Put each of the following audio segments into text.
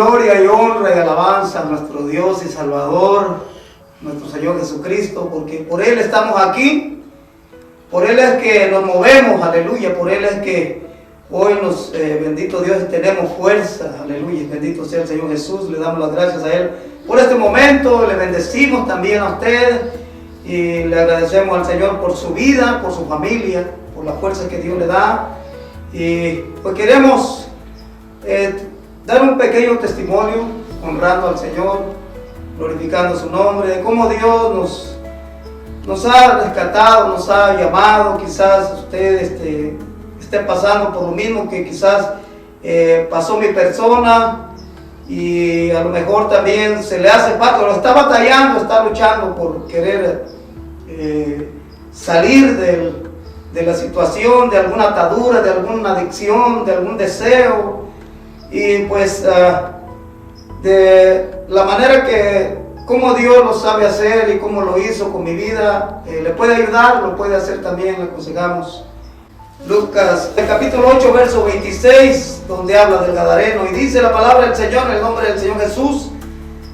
gloria y honra y alabanza a nuestro Dios y Salvador, nuestro Señor Jesucristo, porque por Él estamos aquí, por Él es que nos movemos, aleluya, por Él es que hoy nos, bendito Dios, tenemos fuerza, aleluya, bendito sea el Señor Jesús, le damos las gracias a Él por este momento, le bendecimos también a usted y le agradecemos al Señor por su vida, por su familia, por la fuerza que Dios le da, y pues queremos dar un pequeño testimonio honrando al Señor, glorificando su nombre, de cómo Dios nos ha rescatado, nos ha llamado. Quizás usted esté pasando por lo mismo que quizás pasó mi persona, y a lo mejor también se le hace falta, lo está batallando, está luchando por querer salir de la situación, de alguna atadura, de alguna adicción, de algún deseo. Y pues de la manera que, como Dios lo sabe hacer y cómo lo hizo con mi vida, le puede ayudar, lo puede hacer también, le aconsejamos. Lucas, el capítulo 8, verso 26, donde habla del Gadareno, y dice la palabra del Señor en el nombre del Señor Jesús: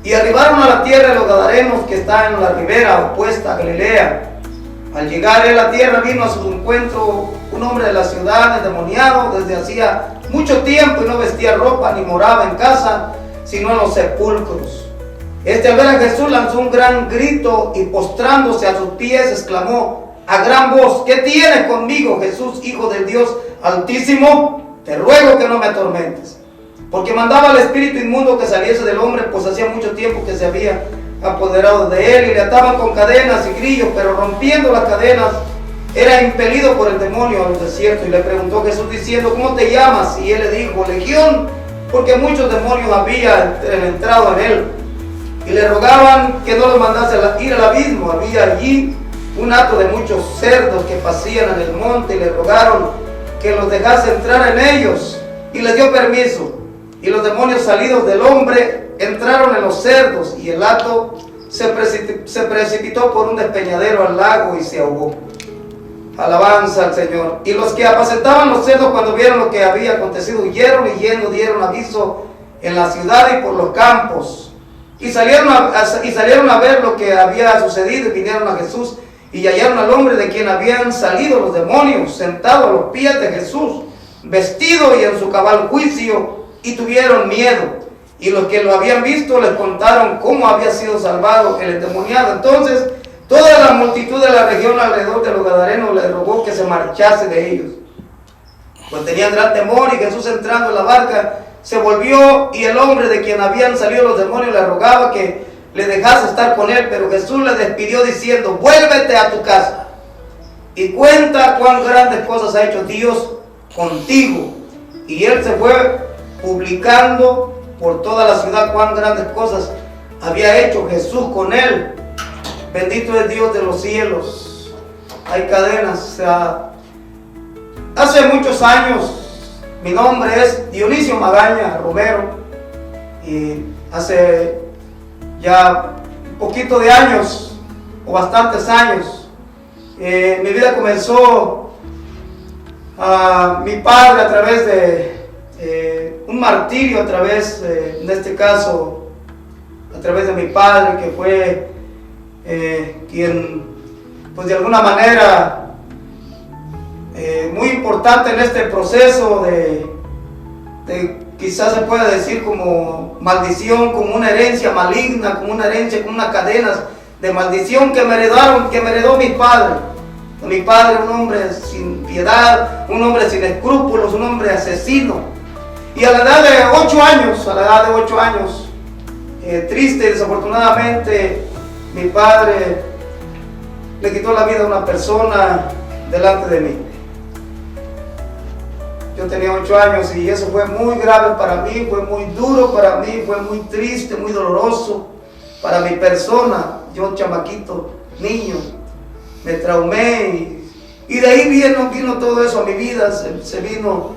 y arribaron a la tierra de los Gadarenos, que está en la ribera opuesta a Galilea. Al llegar a la tierra, vino a su encuentro un hombre de la ciudad, endemoniado desde hacía mucho tiempo, y no vestía ropa ni moraba en casa, sino en los sepulcros. Al ver a Jesús, lanzó un gran grito y postrándose a sus pies exclamó a gran voz: ¿qué tienes conmigo, Jesús, Hijo del Dios Altísimo? Te ruego que no me atormentes. Porque mandaba al espíritu inmundo que saliese del hombre, pues hacía mucho tiempo que se había apoderado de él, y le ataban con cadenas y grillos, pero rompiendo las cadenas era impelido por el demonio al desierto. Y le preguntó Jesús diciendo: ¿cómo te llamas? Y él le dijo: Legión, porque muchos demonios había entrado en él. Y le rogaban que no lo mandase ir al abismo. Había allí un hato de muchos cerdos que pasían en el monte, y le rogaron que los dejase entrar en ellos, y les dio permiso. Y los demonios salidos del hombre entraron en los cerdos, y el hato se precipitó por un despeñadero al lago y se ahogó. Alabanza al Señor. Y los que apacentaban los cerdos, cuando vieron lo que había acontecido, huyeron, y yendo dieron aviso en la ciudad y por los campos. Y salieron a ver lo que había sucedido, y vinieron a Jesús, y hallaron al hombre de quien habían salido los demonios, sentado a los pies de Jesús, vestido y en su cabal juicio, y tuvieron miedo. Y los que lo habían visto les contaron cómo había sido salvado el endemoniado. Entonces toda la multitud de la región alrededor de los Gadarenos le rogó que se marchase de ellos, pues tenían gran temor. Y Jesús, entrando en la barca, se volvió, y el hombre de quien habían salido los demonios le rogaba que le dejase estar con él, pero Jesús le despidió diciendo: vuélvete a tu casa y cuenta cuán grandes cosas ha hecho Dios contigo. Y él se fue publicando por toda la ciudad cuán grandes cosas había hecho Jesús con él. Bendito es Dios de los cielos. Hay cadenas. Hace muchos años, mi nombre es Dionisio Magaña Romero, y hace ya un poquito de años, o bastantes años, mi vida comenzó mi padre a través de un martirio, a través, en este caso, a través de mi padre, que fue quien, pues de alguna manera, muy importante en este proceso de quizás se pueda decir como maldición, como una herencia maligna, como una herencia, como unas cadenas de maldición que me heredó mi padre. Mi padre, un hombre sin piedad, un hombre sin escrúpulos, un hombre asesino. Y a la edad de 8 años, triste y desafortunadamente, mi padre le quitó la vida a una persona delante de mí. Yo tenía 8 años, y eso fue muy grave para mí, fue muy duro para mí, fue muy triste, muy doloroso para mi persona. Yo, chamaquito, niño, me traumé, y de ahí vino todo eso a mi vida. Se vino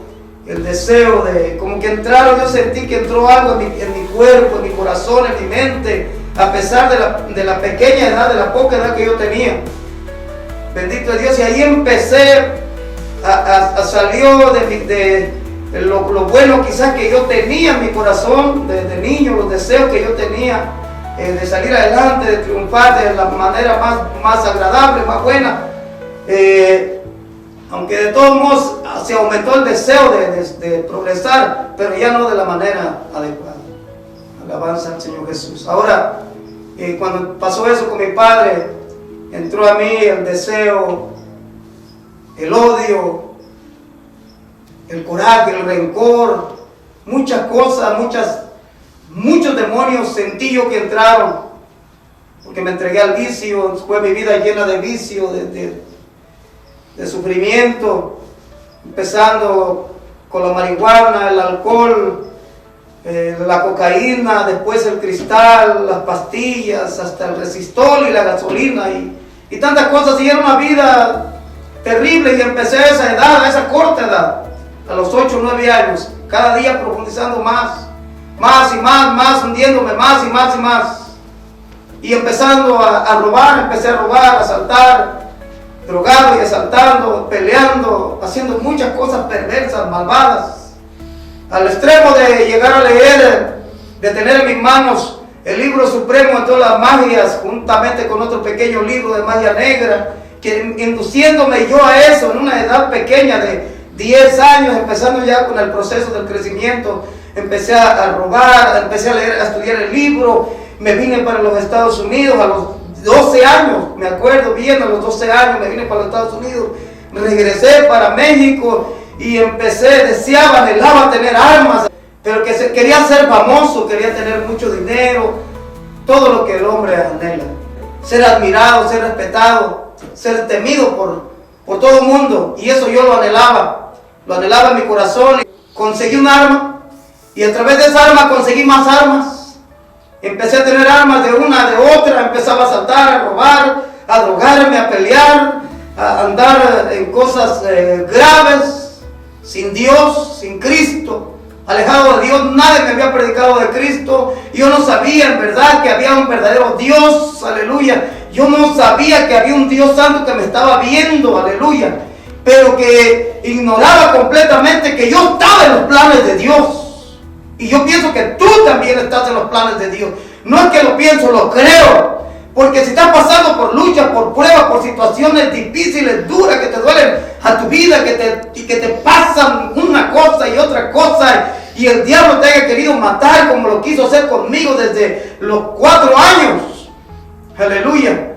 el deseo de, como que yo sentí que entró algo en mi cuerpo, en mi corazón, en mi mente, a pesar de la pequeña edad, de la poca edad que yo tenía. Bendito es Dios. Y ahí empecé salió lo bueno quizás que yo tenía en mi corazón de niño, los deseos que yo tenía de salir adelante, de triunfar de la manera más agradable, más buena. Aunque de todos modos se aumentó el deseo de progresar, pero ya no de la manera adecuada. Alabanza al Señor Jesús. Ahora, cuando pasó eso con mi padre, entró a mí el deseo, el odio, el coraje, el rencor, muchas cosas, muchos demonios sentí yo que entraron, porque me entregué al vicio. Fue mi vida llena de vicio, de sufrimiento, empezando con la marihuana, el alcohol, la cocaína, después el cristal, las pastillas, hasta el resistol y la gasolina y tantas cosas. Y era una vida terrible, y empecé a esa edad, a esa corta edad, a los 8 o 9 años, cada día profundizando más y más, hundiéndome más y más. Y empezando a robar, empecé a robar, a asaltar, drogado y asaltando, peleando, haciendo muchas cosas perversas, malvadas, al extremo de llegar a leer, de tener en mis manos el libro supremo de todas las magias, juntamente con otro pequeño libro de magia negra, que induciéndome yo a eso en una edad pequeña de 10 años, empezando ya con el proceso del crecimiento. Empecé a robar, empecé a leer, a estudiar el libro. Me vine para los Estados Unidos a los 12 años, me acuerdo bien, a los 12 años me vine para los Estados Unidos. Regresé para México y deseaba, anhelaba tener armas, pero quería ser famoso, quería tener mucho dinero, todo lo que el hombre anhela. Ser admirado, ser respetado, ser temido por todo el mundo, y eso yo lo anhelaba en mi corazón. Conseguí un arma, y a través de esa arma conseguí más armas. Empecé a tener armas de una, de otra, empezaba a asaltar, a robar, a drogarme, a pelear, a andar en cosas graves, sin Dios, sin Cristo, alejado de Dios. Nadie me había predicado de Cristo. Yo no sabía en verdad que había un verdadero Dios, aleluya. Yo no sabía que había un Dios santo que me estaba viendo, aleluya. Pero que ignoraba completamente que yo estaba en los planes de Dios. Y yo pienso que tú también estás en los planes de Dios. No es que lo pienso, lo creo. Porque si estás pasando por luchas, por pruebas, por situaciones difíciles, duras, que te duelen a tu vida, que te pasan una cosa y otra cosa, y el diablo te haya querido matar como lo quiso hacer conmigo desde los 4 años, aleluya,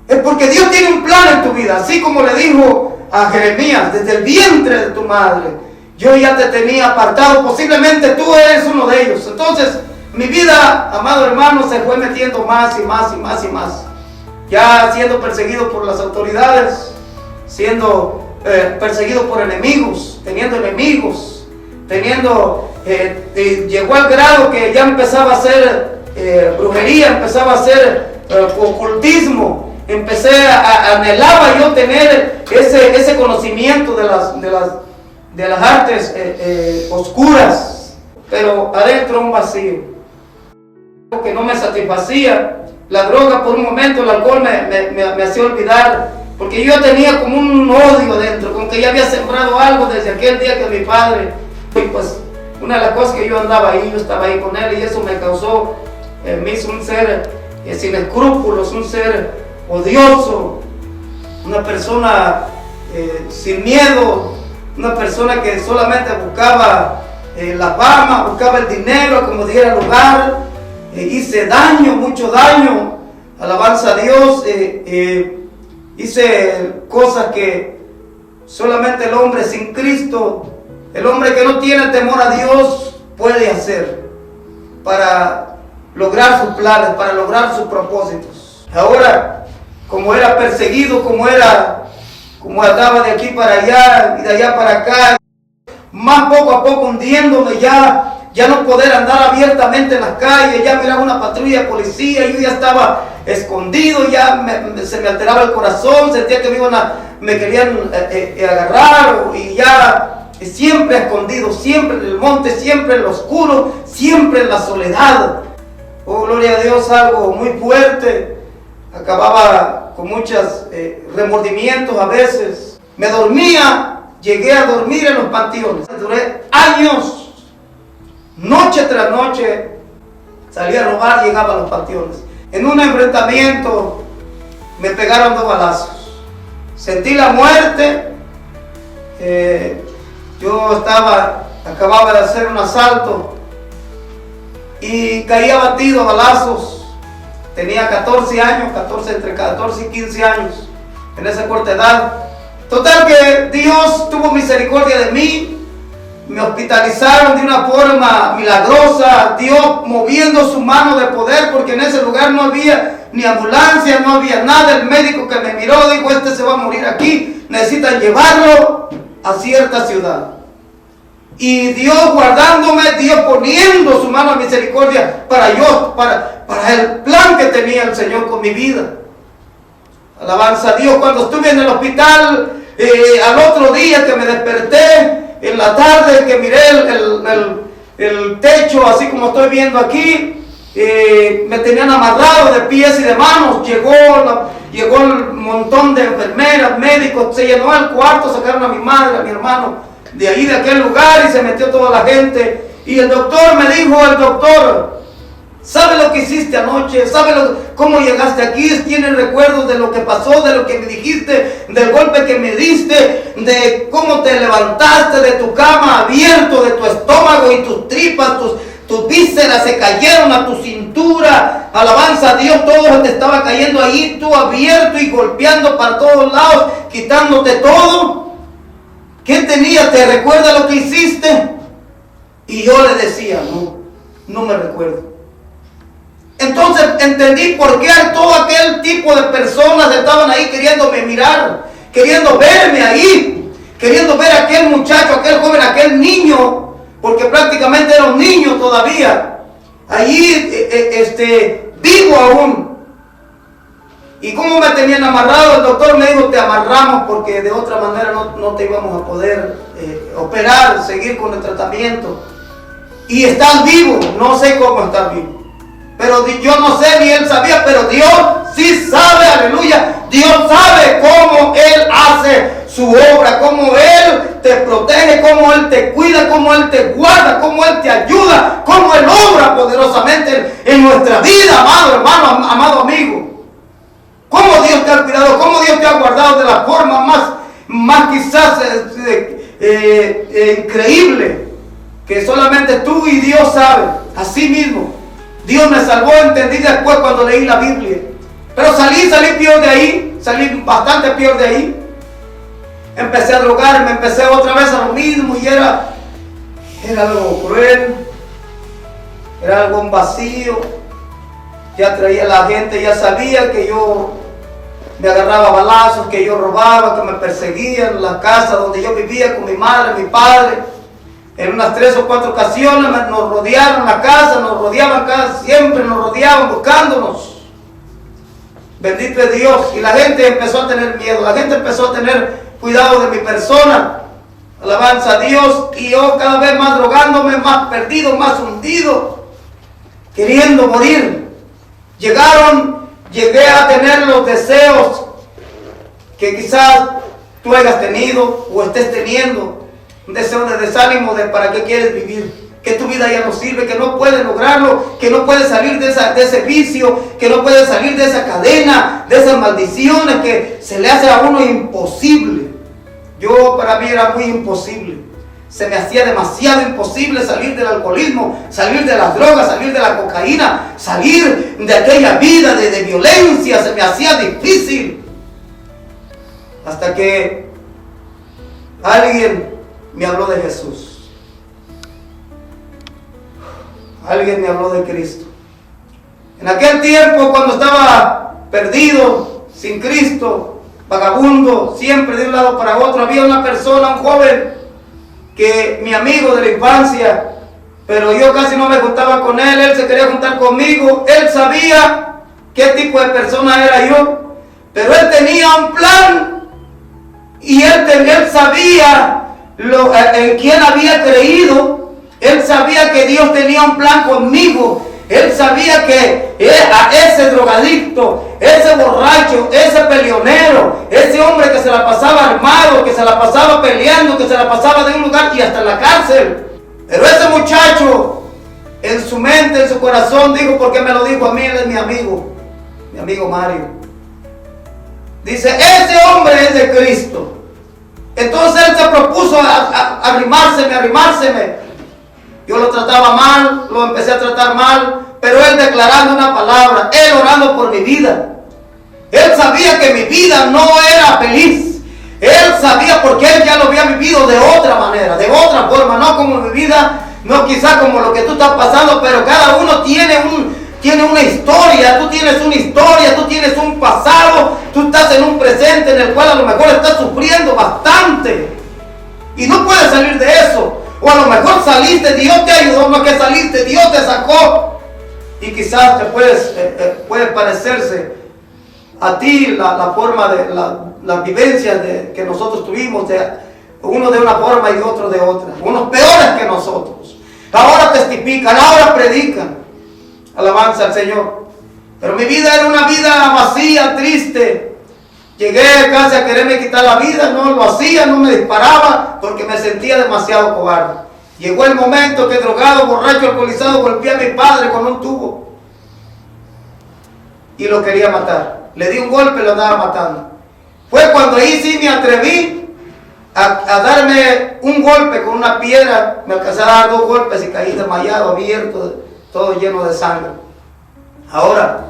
es porque Dios tiene un plan en tu vida. Así como le dijo a Jeremías, desde el vientre de tu madre yo ya te tenía apartado, posiblemente tú eres uno de ellos. Entonces mi vida, amado hermano, se fue metiendo más y más, ya siendo perseguido por las autoridades, siendo perseguido por enemigos, llegó al grado que ya empezaba a hacer brujería, empezaba a hacer ocultismo. Anhelaba yo tener ese conocimiento de las artes oscuras, pero adentro un vacío que no me satisfacía. La droga por un momento, el alcohol me hacía olvidar, porque yo tenía como un odio dentro, como que ya había sembrado algo desde aquel día que mi padre, y pues una de las cosas que yo andaba ahí, yo estaba ahí con él, y eso me causó, me hizo un ser sin escrúpulos, un ser odioso, una persona sin miedo, una persona que solamente buscaba la fama, buscaba el dinero, como diera lugar. Hice daño, mucho daño, alabanza a Dios. Hice cosas que solamente el hombre sin Cristo, el hombre que no tiene temor a Dios, puede hacer para lograr sus planes, para lograr sus propósitos. Ahora, como era perseguido, como andaba de aquí para allá y de allá para acá, más poco a poco hundiéndome, ya no poder andar abiertamente en las calles, ya miraba una patrulla de policía, yo ya estaba escondido, ya se me alteraba el corazón, sentía que me querían agarrar, y ya siempre escondido, siempre en el monte, siempre en lo oscuro, siempre en la soledad. Oh, gloria a Dios, algo muy fuerte. Acababa con muchos remordimientos a veces. Me dormía llegué a dormir en los panteones. Duré años, noche tras noche, salía a robar, llegaba a los panteones. En un enfrentamiento me pegaron 2 balazos. Sentí la muerte. Yo acababa de hacer un asalto y caí abatido a balazos. Tenía 14 años, entre 14 y 15 años, en esa corta edad. Total que Dios tuvo misericordia de mí, me hospitalizaron de una forma milagrosa, Dios moviendo su mano de poder, porque en ese lugar no había ni ambulancia, no había nada. El médico que me miró dijo: este se va a morir aquí, necesitan llevarlo a cierta ciudad. Y Dios guardándome, Dios poniendo su mano de misericordia para el plan que tenía el Señor con mi vida. Alabanza a Dios. Cuando estuve en el hospital, al otro día que me desperté, en la tarde que miré el techo, así como estoy viendo aquí, me tenían amarrado de pies y de manos. Llegó el montón de enfermeras, médicos, se llenó el cuarto, sacaron a mi madre, a mi hermano de ahí, de aquel lugar, y se metió toda la gente. Y el doctor me dijo: ¿sabe lo que hiciste anoche? ¿Sabe cómo llegaste aquí? ¿Tienes recuerdos de lo que pasó, de lo que me dijiste, del golpe que me diste, de cómo te levantaste de tu cama abierto, de tu estómago y tus tripas, tus vísceras se cayeron a tu cintura? Alabanza a Dios, todo te estaba cayendo ahí, tú abierto y golpeando para todos lados, quitándote todo. ¿Qué tenía? ¿Te recuerda lo que hiciste? Y yo le decía: no me recuerdo. Entonces entendí por qué todo aquel tipo de personas estaban ahí queriéndome mirar, queriendo verme ahí, queriendo ver a aquel muchacho, aquel joven, aquel niño, porque prácticamente era un niño todavía, allí vivo aún. ¿Y cómo me tenían amarrado? El doctor me dijo: te amarramos porque de otra manera no te íbamos a poder operar, seguir con el tratamiento. Y estás vivo. No sé cómo estás vivo, pero yo no sé, ni él sabía, pero Dios sí sabe, aleluya. Dios sabe cómo Él hace su obra, cómo Él te protege, cómo Él te cuida, cómo Él te guarda, cómo Él te ayuda, cómo Él obra poderosamente en nuestra vida, amado hermano, amado amigo. Cómo Dios te ha cuidado, cómo Dios te ha guardado de la forma más quizás increíble, que solamente tú y Dios saben. Así mismo, Dios me salvó, entendí después cuando leí la Biblia. Pero salí peor de ahí, salí bastante peor de ahí. Empecé a drogarme, empecé otra vez a lo mismo, y era algo cruel, era algo vacío. Ya traía la gente, ya sabía que yo me agarraba balazos, que yo robaba, que me perseguían en la casa donde yo vivía con mi madre, mi padre. En unas 3 o 4 ocasiones nos rodearon la casa, siempre nos rodeaban buscándonos. Bendito es Dios. Y la gente empezó a tener miedo, la gente empezó a tener cuidado de mi persona. Alabanza a Dios. Y yo cada vez más drogándome, más perdido, más hundido, queriendo morir. Llegué a tener los deseos que quizás tú hayas tenido o estés teniendo. Un deseo de desánimo, de para qué quieres vivir, que tu vida ya no sirve, que no puedes lograrlo, que no puedes salir de ese vicio, que no puedes salir de esa cadena, de esas maldiciones, que se le hace a uno imposible. Para mí era muy imposible. Se me hacía demasiado imposible salir del alcoholismo, salir de las drogas, salir de la cocaína, salir de aquella vida de violencia. Se me hacía difícil. Hasta que alguien me habló de Jesús. Alguien me habló de Cristo. En aquel tiempo, cuando estaba perdido, sin Cristo, vagabundo, siempre de un lado para otro, había una persona, un joven, que mi amigo de la infancia, pero yo casi no me juntaba con él se quería juntar conmigo. Él sabía qué tipo de persona era yo, pero él tenía un plan, y él sabía en quién había creído. Él sabía que Dios tenía un plan conmigo. Él sabía que a ese drogadicto, ese borracho, ese peleonero, ese hombre que se la pasaba armado, que se la pasaba peleando, que se la pasaba de un lugar y hasta en la cárcel. Pero ese muchacho, en su mente, en su corazón, dijo, ¿por qué me lo dijo a mí? Él es mi amigo Mario. Dice, ese hombre es de Cristo. Entonces él se propuso a arrimárseme. Yo lo trataba mal, lo empecé a tratar mal, pero él declarando una palabra, él orando por mi vida. Él sabía que mi vida no era feliz. Él sabía porque él ya lo había vivido de otra manera, de otra forma, no como mi vida, no quizá como lo que tú estás pasando, pero cada uno tiene una historia, tú tienes una historia, tú tienes un pasado, tú estás en un presente en el cual a lo mejor estás sufriendo bastante y no puedes salir de eso. O a lo mejor saliste, Dios te ayudó, no que saliste, Dios te sacó. Y quizás te puede parecerse a ti la forma de la vivencia que nosotros tuvimos, uno de una forma y otro de otra. Unos peores que nosotros. Ahora testifican, ahora predican. Alabanza al Señor. Pero mi vida era una vida vacía, triste. Llegué casi a quererme quitar la vida, no lo hacía, no me disparaba porque me sentía demasiado cobarde. Llegó el momento que drogado, borracho, alcoholizado, golpeé a mi padre con un tubo y lo quería matar. Le di un golpe y lo andaba matando. Fue cuando ahí sí me atreví a darme un golpe con una piedra. Me alcancé a dar 2 golpes y caí desmayado, abierto, todo lleno de sangre. Ahora,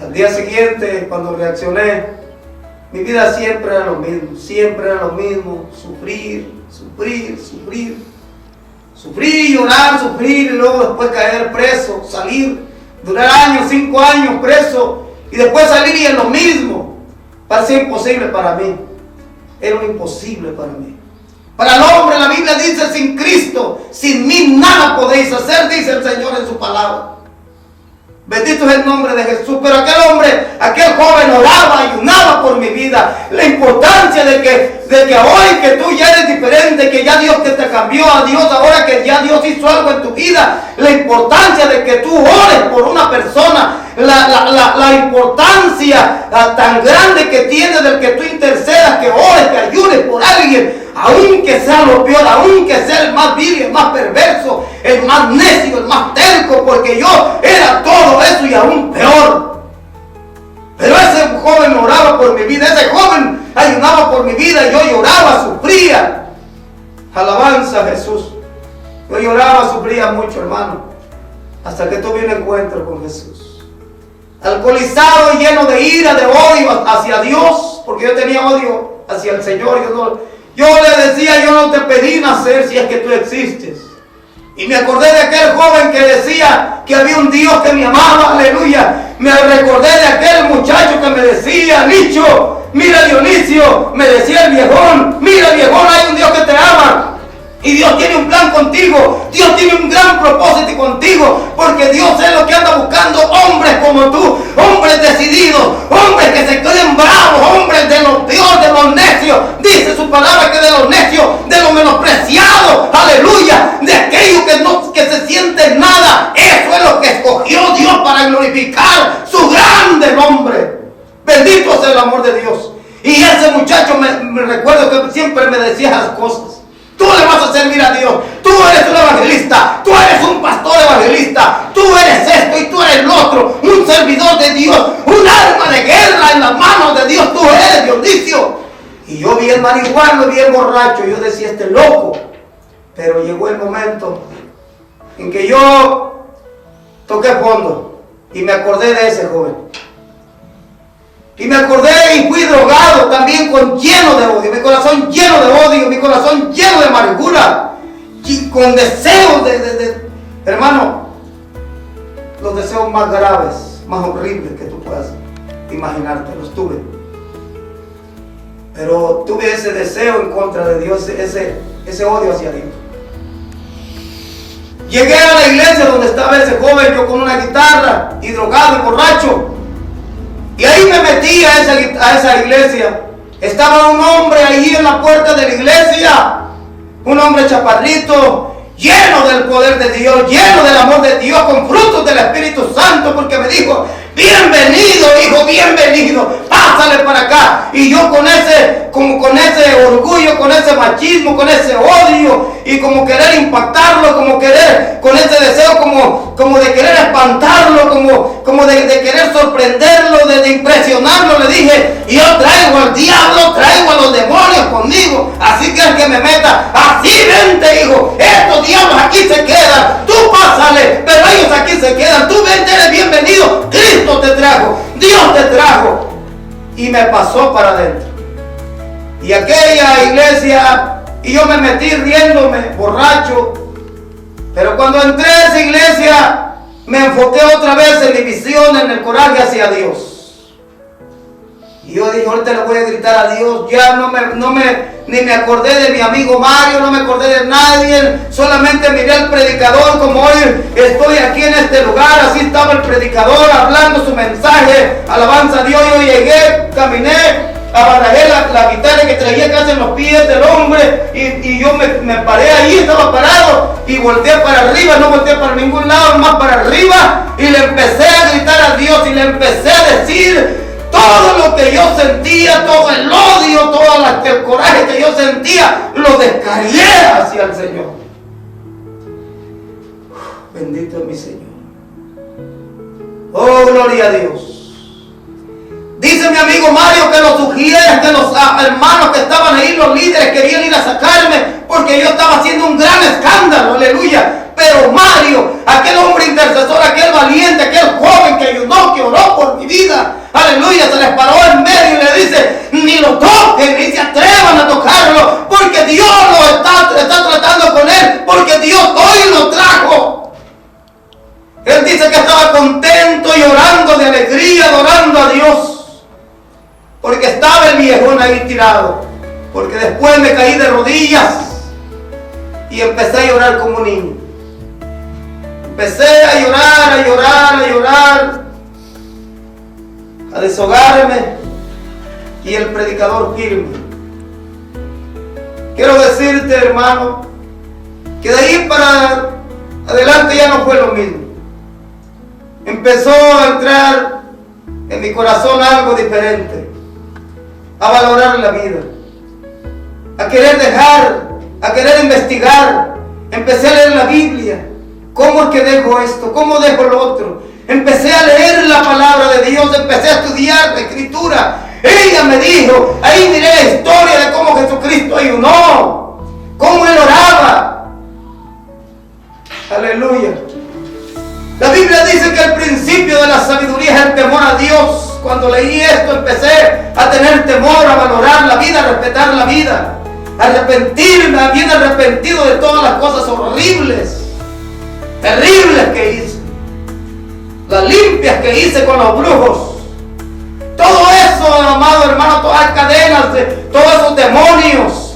al día siguiente, cuando reaccioné, mi vida siempre era lo mismo, sufrir y llorar, sufrir y luego después caer preso, salir, durar años, 5 años preso y después salir y es lo mismo. Parecía imposible para mí, era un imposible para mí. Para el hombre la Biblia dice, sin Cristo, sin mí nada podéis hacer, dice el Señor en su palabra. Bendito es el nombre de Jesús. Pero aquel joven oraba, ayunaba por mi vida. La importancia de que hoy que tú ya eres diferente, que ya Dios te cambió a Dios, ahora que ya Dios hizo algo en tu vida, la importancia de que tú ores por una persona, la importancia tan grande que tiene del que tú intercedas, que ores, que ayunes por alguien, aunque sea lo peor, aunque sea el más vil, el más perverso, el más necio, el más terco, porque yo era todo eso y aún peor. Pero ese joven oraba por mi vida, ese joven ayunaba por mi vida, yo lloraba, sufría. Alabanza a Jesús. Yo lloraba, sufría mucho, hermano, hasta que tuve un encuentro con Jesús. Alcoholizado y lleno de ira, de odio hacia Dios, porque yo tenía odio hacia el Señor. Yo le decía, yo no te pedí nacer si es que tú existes. Y me acordé de aquel joven que decía que había un Dios que me amaba, aleluya. Me recordé de aquel muchacho que me decía, Nicho, mira Dionisio, me decía el viejón, mira viejón, hay un Dios que te ama. Y Dios tiene un plan contigo, Dios tiene un gran propósito contigo, porque Dios es lo que anda buscando hombres como tú, hombres decididos, hombres que se queden bravos, hombres de lo peor, de los necios. Dice su palabra que de los necios, de los menospreciados, aleluya, de aquellos que se sienten nada. Eso es lo que escogió Dios para glorificar su grande nombre. Bendito sea el amor de Dios. Y ese muchacho me recuerdo que siempre me decía las cosas. Tú le vas a servir a Dios, tú eres un evangelista, tú eres un pastor evangelista, tú eres esto y tú eres lo otro, un servidor de Dios, un arma de guerra en las manos de Dios, tú eres Dionisio. Y yo bien marihuano, bien borracho, yo decía, este loco. Pero llegó el momento en que yo toqué fondo y me acordé de ese joven. Y me acordé y fui drogado también lleno de odio, mi corazón lleno de odio, mi corazón lleno de amargura, y con deseos hermano, los deseos más graves, más horribles que tú puedas imaginarte, los tuve. Pero tuve ese deseo en contra de Dios, ese odio hacia Dios. Llegué a la iglesia donde estaba ese joven, yo con una guitarra y drogado y borracho. Y ahí me metí a esa iglesia. Estaba un hombre ahí en la puerta de la iglesia. Un hombre chaparrito, lleno del poder de Dios, lleno del amor de Dios, con frutos del Espíritu Santo, porque me dijo, bienvenido hijo, bienvenido. pásale para acá. Y yo con ese orgullo, con ese machismo, con ese odio, y como querer impactarlo, como querer, con ese deseo como de querer espantarlo, como de querer sorprenderlo, de impresionarlo, le dije: yo traigo al diablo, traigo a los demonios conmigo, así que el que me meta, así vente, hijo, estos diablos aquí se quedan, tú pásale, pero ellos aquí se quedan, tú vente, eres bienvenido, Cristo te trajo, Dios te trajo. Y me pasó para adentro. Y aquella iglesia, y yo me metí riéndome, borracho. Pero cuando entré a esa iglesia, me enfoqué otra vez en mi visión, en el coraje hacia Dios. Y yo dije: ahorita le voy a gritar a Dios. Ya ni me acordé de mi amigo Mario, no me acordé de nadie. Solamente miré al predicador, como hoy estoy aquí en este lugar. Así estaba el predicador hablando su mensaje. Alabanza a Dios. Yo llegué, caminé, abarrajé la guitarra que traía casi en los pies del hombre. Y yo me paré ahí, estaba parado. Y volteé para arriba, no volteé para ningún lado, más para arriba. Y le empecé a gritar a Dios y le empecé a decir todo lo que yo sentía, todo el odio, todo el coraje que yo sentía, lo descargué hacia el Señor. Bendito es mi Señor. Oh, gloria a Dios. Dice mi amigo Mario que lo sugiera, que los hermanos que estaban ahí, los líderes, querían ir a sacarme porque yo estaba haciendo un gran escándalo, aleluya. Pero Mario, aquel hombre intercesor, aquel valiente, aquel joven que ayudó, que oró por mi vida, aleluya, se les paró en medio y le dice: ni lo toquen, ni se atrevan a tocarlo, porque Dios lo está tratando con él, porque Dios hoy lo trajo. Él dice que estaba contento y orando de alegría, adorando a Dios, porque estaba el viejón ahí tirado. Porque después me caí de rodillas y empecé a llorar como un niño. Empecé a llorar, a deshogarme, y el predicador firme. Quiero decirte, hermano, que de ahí para adelante ya no fue lo mismo. Empezó a entrar en mi corazón algo diferente, a valorar la vida, a querer dejar, a querer investigar. Empecé a leer la Biblia. ¿Cómo es que dejo esto? ¿Cómo dejo lo otro? Empecé a leer la palabra de Dios, empecé a estudiar la Escritura. Ella me dijo, ahí miré la historia de cómo Jesucristo ayunó, cómo Él oraba. Aleluya. La Biblia dice que el principio de la sabiduría es el temor a Dios. Cuando leí esto empecé a tener temor, a valorar la vida, a respetar la vida, a arrepentirme, bien arrepentido de todas las cosas horribles, terribles que hice, las limpias que hice con los brujos. Todo eso, amado hermano, todas las cadenas, todos esos demonios,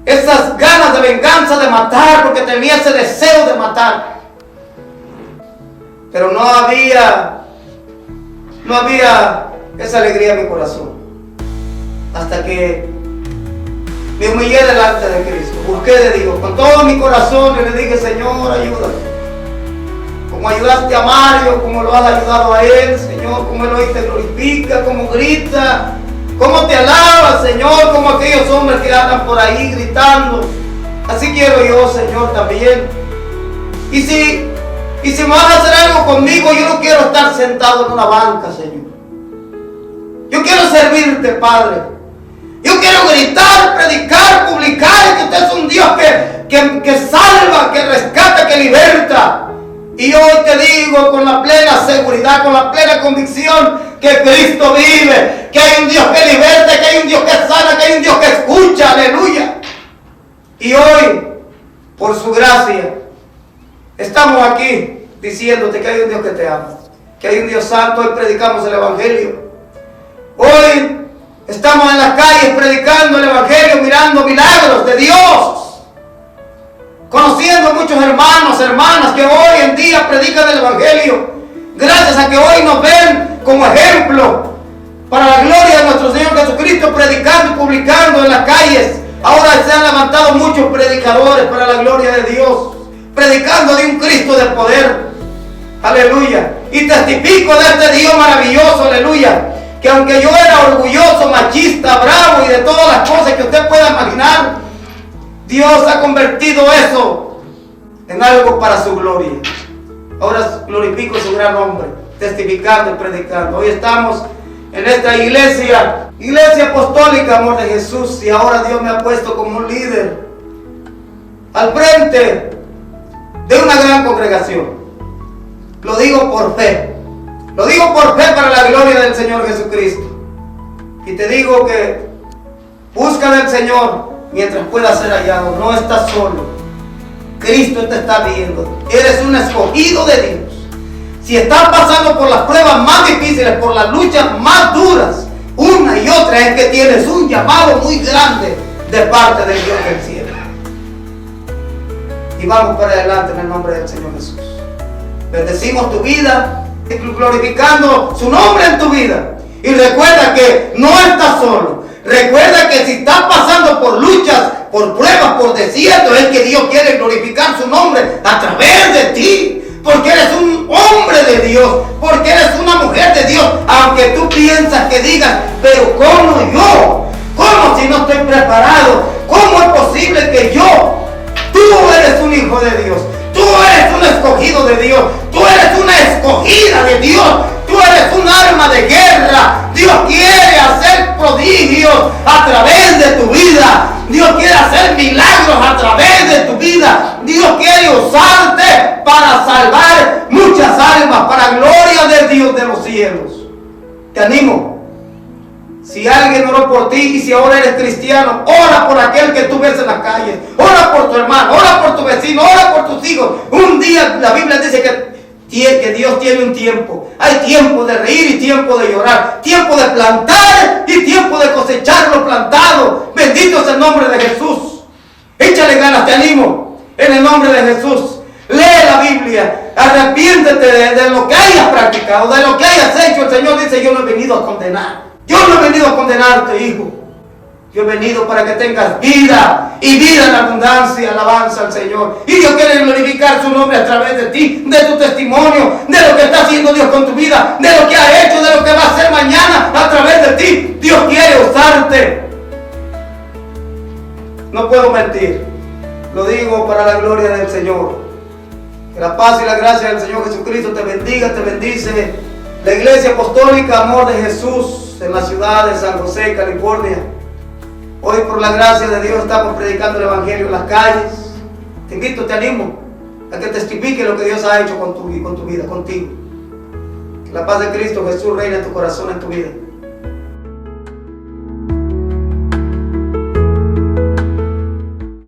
esas ganas de venganza, de matar, porque tenía ese deseo de matar. Pero no había esa alegría en mi corazón. Hasta que me humillé delante de Cristo, busqué de Dios con todo mi corazón y le dije: Señor, ayúdame. Como ayudaste a Mario, como lo has ayudado a él, Señor, como él hoy te glorifica, como grita, como te alaba, Señor, como aquellos hombres que andan por ahí gritando. Así quiero yo, Señor, también. Y si me vas a hacer algo conmigo, yo no quiero estar sentado en una banca, Señor. Yo quiero servirte, Padre. Yo quiero gritar, predicar, publicar que usted es un Dios que salva, que rescata, que liberta. Y hoy te digo con la plena seguridad, con la plena convicción que Cristo vive, que hay un Dios que liberta, que hay un Dios que sana, que hay un Dios que escucha, aleluya. Y hoy, por su gracia, estamos aquí diciéndote que hay un Dios que te ama, que hay un Dios santo. Hoy predicamos el Evangelio. Hoy estamos en las calles predicando el Evangelio, mirando milagros de Dios, conociendo muchos hermanos, hermanas que hoy en día predican el Evangelio, gracias a que hoy nos ven como ejemplo para la gloria de nuestro Señor Jesucristo, predicando y publicando en las calles. Ahora se han levantado muchos predicadores para la gloria de Dios, predicando de un Cristo de poder, aleluya. Y testifico de este Dios maravilloso, aleluya, que aunque yo era orgulloso, machista, bravo y de todas las cosas que usted pueda imaginar, Dios ha convertido eso en algo para su gloria. Ahora glorifico su gran nombre, testificando y predicando. Hoy estamos en esta iglesia apostólica, amor de Jesús, y ahora Dios me ha puesto como un líder al frente de una gran congregación. Lo digo por fe. Lo digo por fe para la gloria del Señor Jesucristo. Y te digo que busca del Señor mientras pueda ser hallado. No estás solo. Cristo te está viendo. Eres un escogido de Dios. Si estás pasando por las pruebas más difíciles, por las luchas más duras, una y otra, es que tienes un llamado muy grande de parte del Dios del cielo. Y vamos para adelante en el nombre del Señor Jesús. Bendecimos tu vida, glorificando su nombre en tu vida. Y recuerda que no estás solo. Recuerda que si estás pasando por luchas, por pruebas, por desiertos, es que Dios quiere glorificar su nombre a través de ti. Porque eres un hombre de Dios, porque eres una mujer de Dios. Aunque tú piensas que digas, pero ¿cómo yo? ¿Cómo si no estoy preparado? ¿Cómo es posible que yo? Tú eres un hijo de Dios. Tú eres un escogido de Dios. Tú eres una escogida de Dios. Tú eres un arma de guerra. Dios quiere hacer prodigios a través de tu vida. Dios quiere hacer milagros a través de tu vida. Dios quiere usarte para salvar muchas almas, para gloria de Dios de los cielos. Te animo. Si alguien oró por ti y si ahora eres cristiano, ora por aquel que tú ves en la calle. Ora por tu hermano, ora por tu vecino, ora por tus hijos. Un día la Biblia dice que Dios tiene un tiempo. Hay tiempo de reír y tiempo de llorar. Tiempo de plantar y tiempo de cosechar lo plantado. Bendito es el nombre de Jesús. Échale ganas, te animo. En el nombre de Jesús. Lee la Biblia. Arrepiéntete de lo que hayas practicado, de lo que hayas hecho. El Señor dice, yo no he venido a condenar. Yo no he venido a condenarte, hijo. Yo he venido para que tengas vida y vida en abundancia. Alabanza al Señor. Y Dios quiere glorificar su nombre a través de ti, de tu testimonio, de lo que está haciendo Dios con tu vida, de lo que ha hecho, de lo que va a hacer mañana a través de ti. Dios quiere usarte. No puedo mentir. Lo digo para la gloria del Señor. Que la paz y la gracia del Señor Jesucristo te bendiga, te bendice. La Iglesia Apostólica Amor de Jesús en la ciudad de San José, California. Hoy por la gracia de Dios estamos predicando el Evangelio en las calles. Te invito, te animo a que testifique lo que Dios ha hecho con tu vida, contigo. Que la paz de Cristo Jesús reine en tu corazón, en tu vida.